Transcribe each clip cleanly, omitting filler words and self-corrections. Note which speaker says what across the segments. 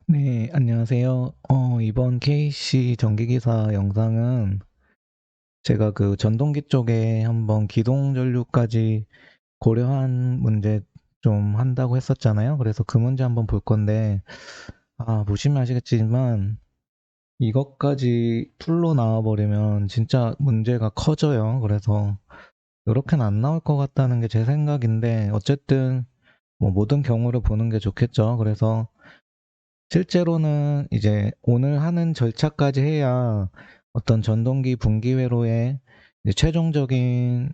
Speaker 1: 네, 안녕하세요. 이번 KC 전기기사 영상은 제가 그 전동기 쪽에 한번 기동 전류까지 고려한 문제 좀 한다고 했었잖아요. 그래서 그 문제 한번 볼 건데, 보시면 아시겠지만, 이것까지 풀로 나와버리면 진짜 문제가 커져요. 그래서 이렇게는 안 나올 것 같다는 게 제 생각인데, 어쨌든 뭐 모든 경우를 보는 게 좋겠죠. 그래서 실제로는 이제 오늘 하는 절차까지 해야 어떤 전동기 분기회로의 이제 최종적인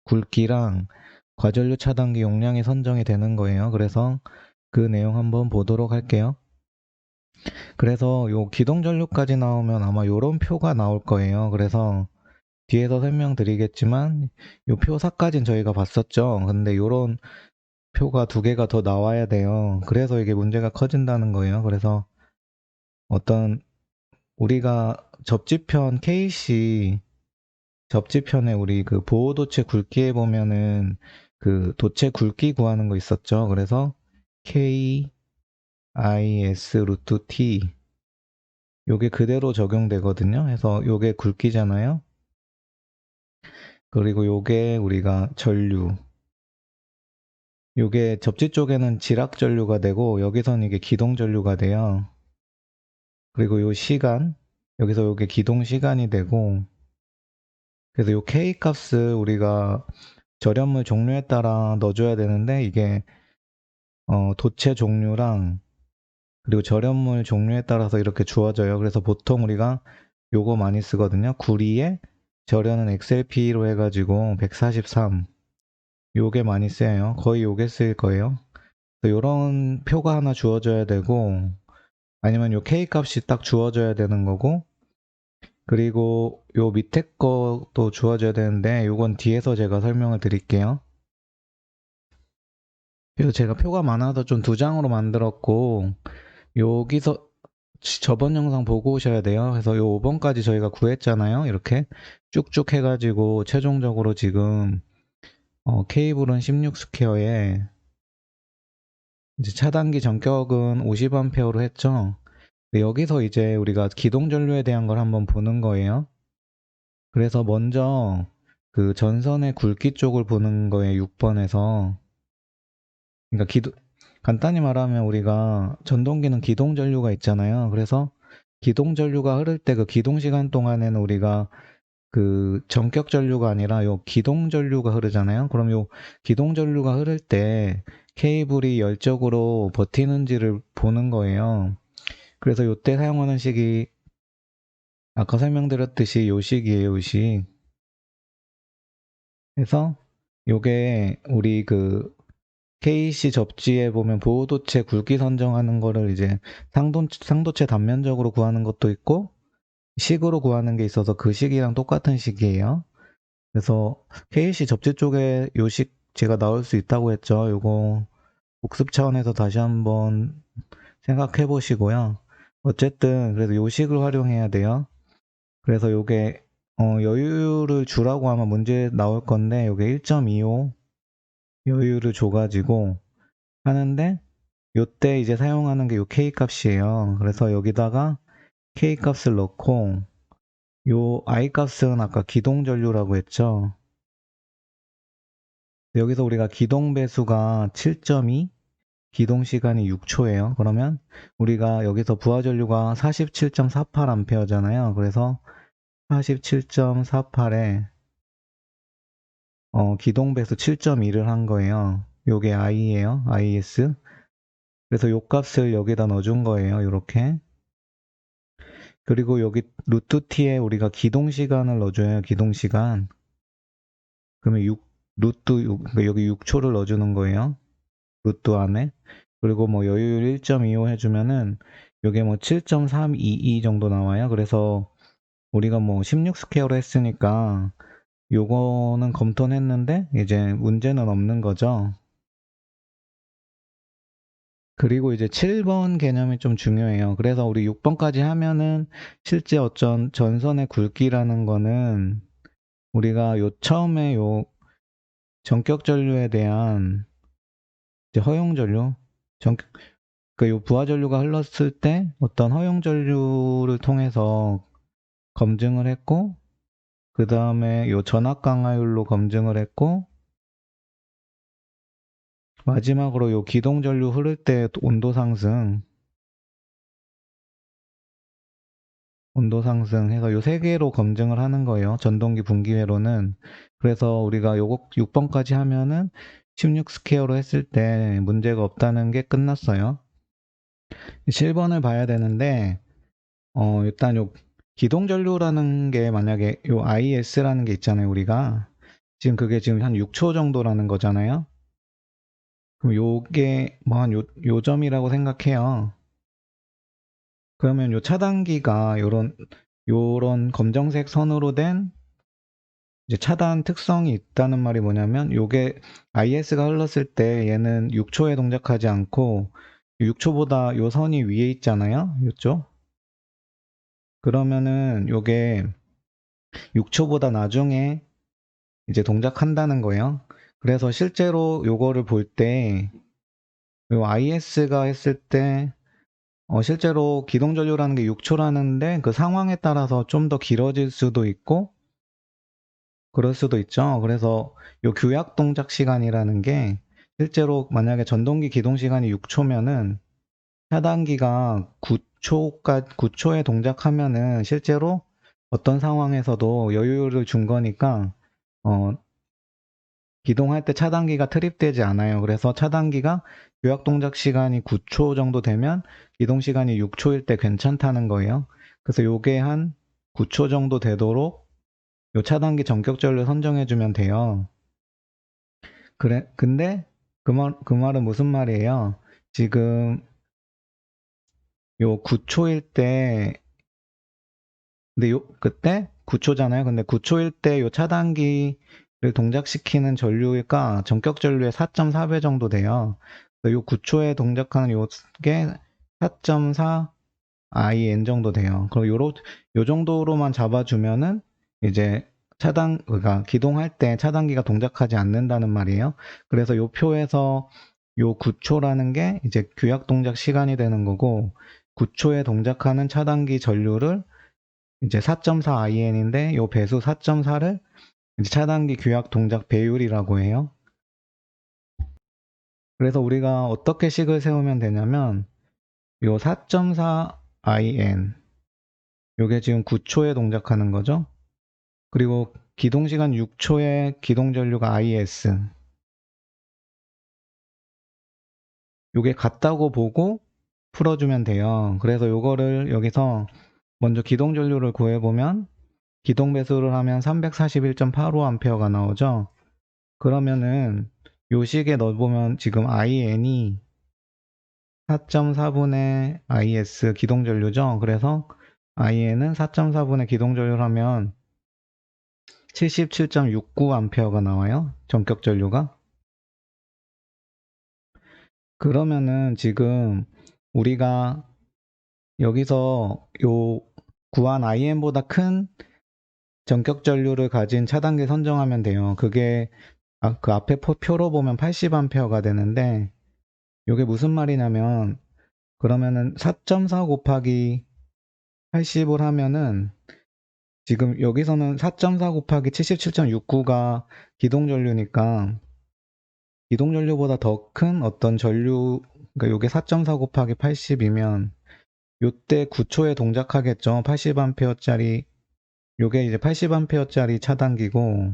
Speaker 1: 굵기랑 과전류 차단기 용량이 선정이 되는 거예요. 그래서 그 내용 한번 보도록 할게요. 그래서 요 기동전류까지 나오면 아마 요런 표가 나올 거예요. 그래서 뒤에서 설명드리겠지만 요 표사까진 저희가 봤었죠. 근데 요런 표가 두 개가 더 나와야 돼요. 그래서 이게 문제가 커진다는 거예요. 그래서 어떤 우리가 접지편 KC 접지편에 우리 그 보호도체 굵기에 보면은 그 도체 굵기 구하는 거 있었죠. 그래서 KIS 루트 T 요게 그대로 적용되거든요. 그래서 요게 굵기잖아요. 그리고 요게 우리가 전류 요게 접지 쪽에는 지락 전류가 되고 여기서는 이게 기동 전류가 돼요. 그리고 요 시간 여기서 요게 기동 시간이 되고 그래서 요 K 값을 우리가 절연물 종류에 따라 넣어줘야 되는데 이게 도체 종류랑 그리고 절연물 종류에 따라서 이렇게 주어져요. 그래서 보통 우리가 요거 많이 쓰거든요. 구리에 절연은 XLP로 해가지고 143 요게 많이 쓰여요. 거의 요게 쓰일 거예요. 요런 표가 하나 주어져야 되고 아니면 요 K 값이 딱 주어져야 되는 거고 그리고 요 밑에 것도 주어져야 되는데 요건 뒤에서 제가 설명을 드릴게요. 그래서 제가 표가 많아서 좀 두 장으로 만들었고 여기서 저번 영상 보고 오셔야 돼요. 그래서 요 5번까지 저희가 구했잖아요. 이렇게 쭉쭉 해가지고 최종적으로 지금 케이블은 16 스퀘어에 이제 차단기 전격은 50A로 했죠. 여기서 이제 우리가 기동 전류에 대한 걸 한번 보는 거예요. 그래서 먼저 그 전선의 굵기 쪽을 보는 거예요. 6번에서 그러니까 간단히 말하면 우리가 전동기는 기동 전류가 있잖아요. 그래서 기동 전류가 흐를 때 그 기동 시간 동안에는 우리가 그 전격 전류가 아니라 요 기동 전류가 흐르잖아요. 그럼 요 기동 전류가 흐를 때 케이블이 열적으로 버티는지를 보는 거예요. 그래서 요때 사용하는 식이 아까 설명드렸듯이 요 식이에요, 요 식. 그래서 요게 우리 그 KC 접지에 보면 보호도체 굵기 선정하는 거를 이제 상도체 단면적으로 구하는 것도 있고 식으로 구하는 게 있어서 그 식이랑 똑같은 식이에요. 그래서 KC 접지 쪽에 요식 제가 나올 수 있다고 했죠. 요거 복습 차원에서 다시 한번 생각해 보시고요. 어쨌든 그래서 요식을 활용해야 돼요. 그래서 요게 여유를 주라고 아마 문제 나올 건데 요게 1.25 여유를 줘가지고 하는데 요때 이제 사용하는 게 요 K 값이에요. 그래서 여기다가 K 값을 넣고 요 I 값은 아까 기동 전류라고 했죠. 여기서 우리가 기동 배수가 7.2, 기동 시간이 6초예요. 그러면 우리가 여기서 부하 전류가 47.48A잖아요. 그래서 47.48에 기동 배수 7.2를 한 거예요. 요게 I예요. IS. 그래서 요 값을 여기다 넣어준 거예요. 이렇게. 그리고 여기 루트 t에 우리가 기동 시간을 넣어줘요. 기동 시간. 그러면 6 루트 6, 그러니까 여기 6초를 넣어주는 거예요. 루트 안에. 그리고 뭐 여유율 1.25 해주면은 요게 뭐 7.322 정도 나와요. 그래서 우리가 뭐 16 스퀘어로 했으니까 요거는 검토는 했는데 이제 문제는 없는 거죠. 그리고 이제 7번 개념이 좀 중요해요. 그래서 우리 6번까지 하면은 실제 어쩐 전선의 굵기라는 거는 우리가 요 처음에 요 전격 전류에 대한 이제 허용 전류 요 부하 전류가 흘렀을 때 어떤 허용 전류를 통해서 검증을 했고, 그 다음에 요 전압 강화율로 검증을 했고, 마지막으로 요 기동 전류 흐를 때 온도 상승 해서 요 세 개로 검증을 하는 거예요. 전동기 분기회로는. 그래서 우리가 요거 6번까지 하면은 16 스퀘어로 했을 때 문제가 없다는 게 끝났어요. 7번을 봐야 되는데, 일단 요 기동 전류라는 게 만약에 요 IS라는 게 있잖아요, 우리가. 지금 그게 지금 한 6초 정도라는 거잖아요. 그럼 요게 뭐 한 요 점이라고 생각해요. 그러면 요 차단기가 요런 검정색 선으로 된 이제 차단 특성이 있다는 말이 뭐냐면, 요게 IS가 흘렀을 때 얘는 6초에 동작하지 않고 6초보다 요 선이 위에 있잖아요, 요쪽. 그러면은 요게 6초보다 나중에 이제 동작한다는 거예요. 그래서 실제로 요거를 볼 때 요 IS가 했을 때 실제로 기동 전류라는 게 6초라는데 그 상황에 따라서 좀 더 길어질 수도 있고 그럴 수도 있죠. 그래서 요 교약 동작 시간이라는 게 실제로 만약에 전동기 기동 시간이 6초면은 차단기가 9초에 동작하면은 실제로 어떤 상황에서도 여유를 준 거니까 기동할 때 차단기가 트립되지 않아요. 그래서 차단기가 교약 동작 시간이 9초 정도 되면 기동 시간이 6초일 때 괜찮다는 거예요. 그래서 요게 한 9초 정도 되도록 요 차단기 전격 전류 선정해 주면 돼요. 근데 그 말은 무슨 말이에요? 지금 요 9초일 때, 근데 그때 9초잖아요. 근데 9초일 때 요 차단기를 동작시키는 전류가 전격 전류의 4.4배 정도 돼요. 요 9초에 동작하는 요게 4.4 IN 정도 돼요. 그럼 요 정도로만 잡아주면은 이제 그러니까 기동할 때 차단기가 동작하지 않는다는 말이에요. 그래서 요 표에서 요 9초라는 게 이제 규약 동작 시간이 되는 거고, 9초에 동작하는 차단기 전류를 이제 4.4 IN인데 요 배수 4.4를 이제 차단기 규약 동작 배율이라고 해요. 그래서 우리가 어떻게 식을 세우면 되냐면 요 4.4 IN 요게 지금 9초에 동작하는 거죠. 그리고 기동시간 6초에 기동전류가 IS 요게 같다고 보고 풀어주면 돼요. 그래서 요거를 여기서 먼저 기동전류를 구해보면 기동배수를 하면 341.85A가 나오죠. 그러면은 요 식에 넣어보면 지금 IN이 4.4분의 IS 기동전류죠. 그래서 IN은 4.4분의 기동전류를 하면 77.69A가 나와요. 전격 전류가. 그러면은 지금 우리가 여기서 요 구한 IN보다 큰 전격 전류를 가진 차단기 선정하면 돼요. 그게 그 앞에 표로 보면 80A가 되는데, 요게 무슨 말이냐면 그러면은 4.4 곱하기 80을 하면은 지금 여기서는 4.4 곱하기 77.69가 기동전류니까 기동전류보다 더 큰 어떤 전류, 그러니까 요게 4.4 곱하기 80이면 요때 9초에 동작하겠죠. 80A짜리, 요게 이제 80A짜리 차단기고,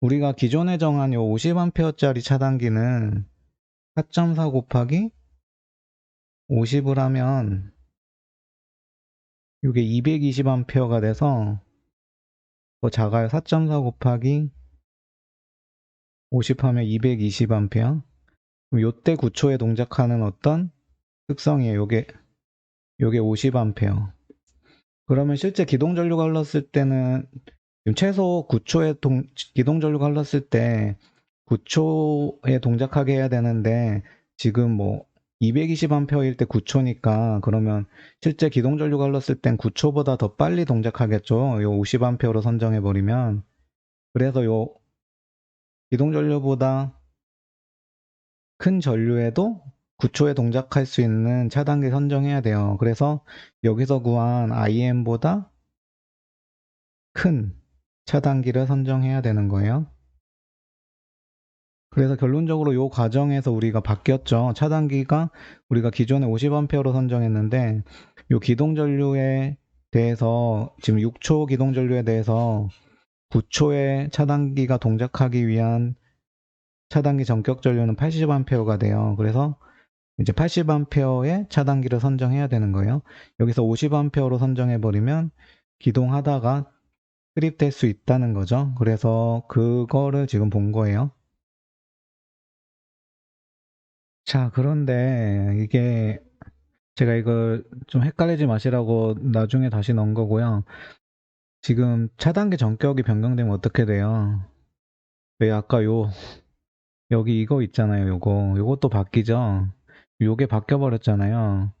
Speaker 1: 우리가 기존에 정한 요 50A짜리 차단기는 4.4 곱하기 50을 하면 요게 220A가 돼서 더 작아요. 4.4 곱하기 50 하면 220A. 요때 9초에 동작하는 어떤 특성이에요. 요게 50A. 그러면 실제 기동전류가 흘렀을 때는 지금 최소 9초에 기동전류가 흘렀을 때 9초에 동작하게 해야 되는데 지금 뭐 220A일 때 9초니까 그러면 실제 기동전류가 흘렀을 땐 9초보다 더 빨리 동작하겠죠. 요 50A로 선정해버리면. 그래서 요 기동전류보다 큰 전류에도 9초에 동작할 수 있는 차단기 선정해야 돼요. 그래서 여기서 구한 IM보다 큰 차단기를 선정해야 되는 거예요. 그래서 결론적으로 이 과정에서 우리가 바뀌었죠. 차단기가 우리가 기존에 50A로 선정했는데 이 기동전류에 대해서 지금 6초 기동전류에 대해서 9초의 차단기가 동작하기 위한 차단기 전격 전류는 80A가 돼요. 그래서 이제 80A의 차단기를 선정해야 되는 거예요. 여기서 50A로 선정해버리면 기동하다가 트립될 수 있다는 거죠. 그래서 그거를 지금 본 거예요. 자, 그런데 이게 제가 이걸 좀 헷갈리지 마시라고 나중에 다시 넣은 거고요. 지금 차단기 전격이 변경되면 어떻게 돼요? 왜 아까 여기 이거 있잖아요. 요것도 바뀌죠? 요게 바뀌어 버렸잖아요.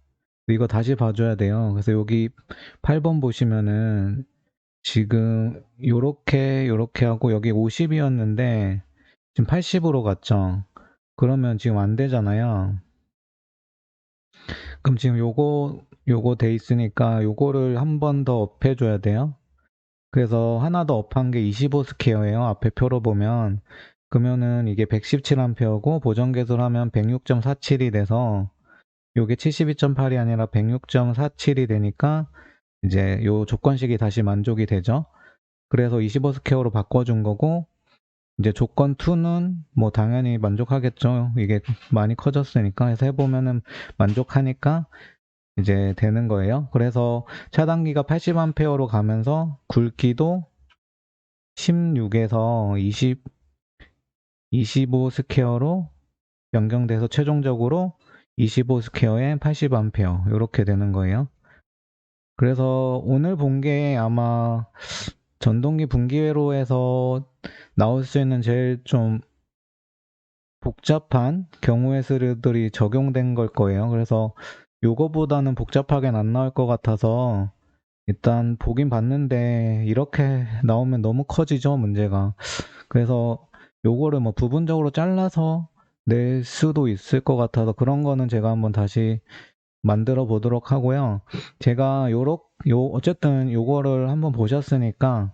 Speaker 1: 이거 다시 봐줘야 돼요. 그래서 여기 8번 보시면은 지금 요렇게 하고 여기 50이었는데 지금 80으로 갔죠. 그러면 지금 안 되잖아요. 그럼 지금 요거 돼 있으니까 요거를 한 번 더 업해줘야 돼요. 그래서 하나 더 업한 게 25 스퀘어예요. 앞에 표로 보면. 그러면은 이게 117A고 보정계수하면 106.47이 돼서 요게 72.8이 아니라 106.47이 되니까 이제 요 조건식이 다시 만족이 되죠. 그래서 25 스퀘어로 바꿔준 거고 이제 조건 2는 뭐 당연히 만족하겠죠. 이게 많이 커졌으니까. 해서 해보면은 만족하니까 이제 되는 거예요. 그래서 차단기가 80A로 가면서 굵기도 16에서 25 스퀘어로 변경돼서 최종적으로 25 스퀘어에 80A 이렇게 되는 거예요. 그래서 오늘 본 게 아마 전동기 분기회로에서 나올 수 있는 제일 좀 복잡한 경우의 수들이 적용된 걸 거예요. 그래서 요거보다는 복잡하게는 안 나올 것 같아서 일단 보긴 봤는데 이렇게 나오면 너무 커지죠, 문제가. 그래서 요거를 뭐 부분적으로 잘라서 낼 수도 있을 것 같아서 그런 거는 제가 한번 다시 만들어 보도록 하고요. 제가 어쨌든 요거를 한번 보셨으니까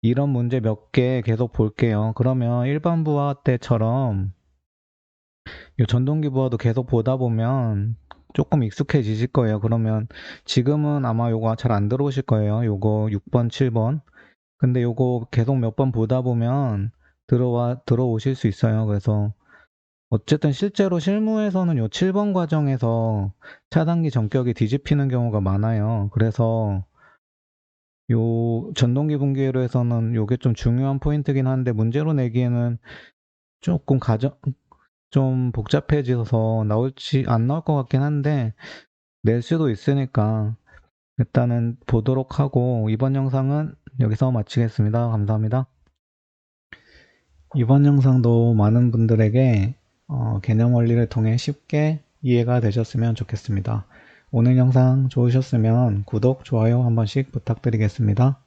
Speaker 1: 이런 문제 몇 개 계속 볼게요. 그러면 일반 부하 때처럼 요 전동기 부하도 계속 보다 보면 조금 익숙해지실 거예요. 그러면 지금은 아마 요거 잘 안 들어오실 거예요. 요거 6번, 7번. 근데 요거 계속 몇 번 보다 보면 들어오실 수 있어요. 그래서 어쨌든 실제로 실무에서는 요 7번 과정에서 차단기 전격이 뒤집히는 경우가 많아요. 그래서 요 전동기 분기회로에서는 요게 좀 중요한 포인트긴 한데 문제로 내기에는 조금 좀 복잡해져서 안 나올 것 같긴 한데 낼 수도 있으니까 일단은 보도록 하고 이번 영상은 여기서 마치겠습니다. 감사합니다. 이번 영상도 많은 분들에게 개념 원리를 통해 쉽게 이해가 되셨으면 좋겠습니다. 오늘 영상 좋으셨으면 구독, 좋아요 한 번씩 부탁드리겠습니다.